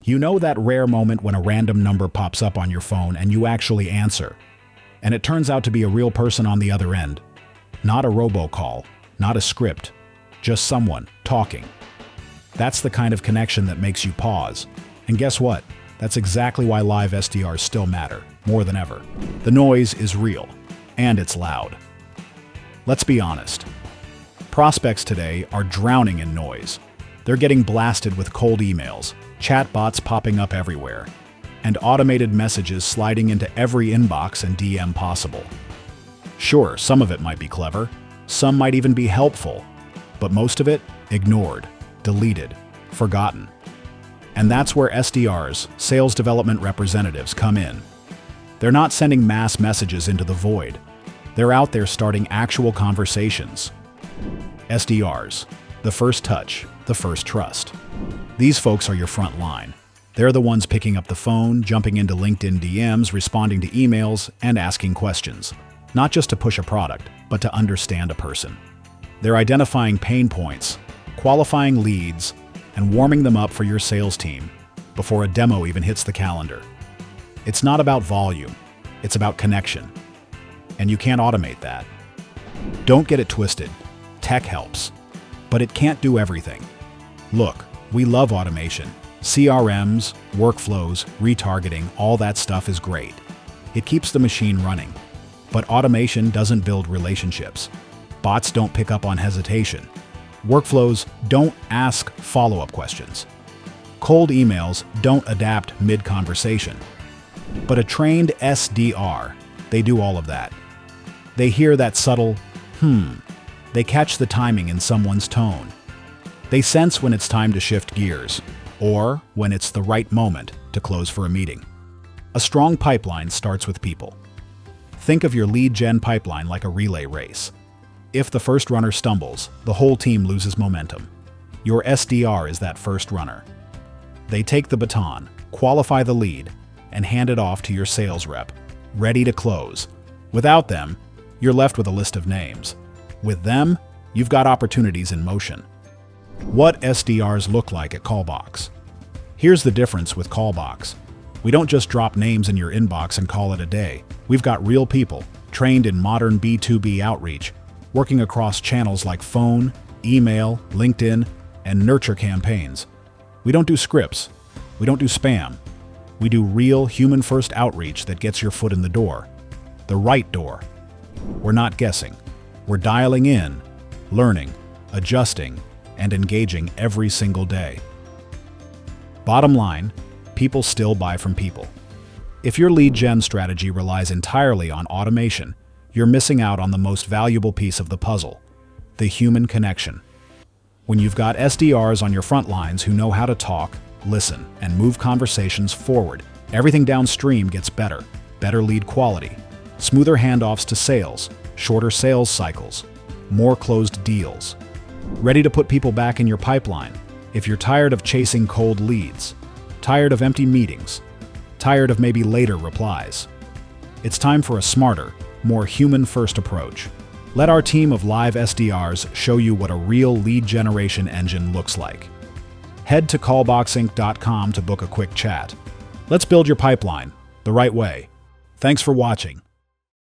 You know that rare moment when a random number pops up on your phone and you actually answer, and it turns out to be a real person on the other end. Not a robocall, not a script, just someone talking. That's the kind of connection that makes you pause. And guess what? That's exactly why live SDRs still matter, more than ever. The noise is real, and it's loud. Let's be honest. Prospects today are drowning in noise. They're getting blasted with cold emails, chatbots popping up everywhere, and automated messages sliding into every inbox and DM possible. Sure, some of it might be clever, some might even be helpful, but most of it ignored, deleted, forgotten. And that's where SDRs, sales development representatives, come in. They're not sending mass messages into the void. They're out there starting actual conversations. SDRs, the first touch, the first trust. These folks are your front line. They're the ones picking up the phone, jumping into LinkedIn DMs, responding to emails, and asking questions. Not just to push a product, but to understand a person. They're identifying pain points, qualifying leads, and warming them up for your sales team before a demo even hits the calendar. It's not about volume, it's about connection. And you can't automate that. Don't get it twisted. Tech helps, but it can't do everything. Look, we love automation. CRMs, workflows, retargeting, all that stuff is great. It keeps the machine running. But automation doesn't build relationships. Bots don't pick up on hesitation. Workflows don't ask follow-up questions. Cold emails don't adapt mid-conversation. But a trained SDR, they do all of that. They hear that subtle, They catch the timing in someone's tone. They sense when it's time to shift gears, or when it's the right moment to close for a meeting. A strong pipeline starts with people. Think of your lead gen pipeline like a relay race. If the first runner stumbles, the whole team loses momentum. Your SDR is that first runner. They take the baton, qualify the lead, and hand it off to your sales rep, ready to close. Without them, you're left with a list of names. With them, you've got opportunities in motion. What SDRs look like at Callbox. Here's the difference with Callbox. We don't just drop names in your inbox and call it a day. We've got real people, trained in modern B2B outreach, working across channels like phone, email, LinkedIn, and nurture campaigns. We don't do scripts. We don't do spam. We do real human-first outreach that gets your foot in the door. The right door. We're not guessing. We're dialing in, learning, adjusting, and engaging every single day. Bottom line, people still buy from people. If your lead gen strategy relies entirely on automation, you're missing out on the most valuable piece of the puzzle, the human connection. When you've got SDRs on your front lines who know how to talk, listen, and move conversations forward, everything downstream gets better. Better lead quality, smoother handoffs to sales, shorter sales cycles, more closed deals. Ready to put people back in your pipeline if you're tired of chasing cold leads, tired of empty meetings, tired of maybe later replies. It's time for a smarter, more human-first approach. Let our team of live SDRs show you what a real lead generation engine looks like. Head to callboxinc.com to book a quick chat. Let's build your pipeline the right way. Thanks for watching.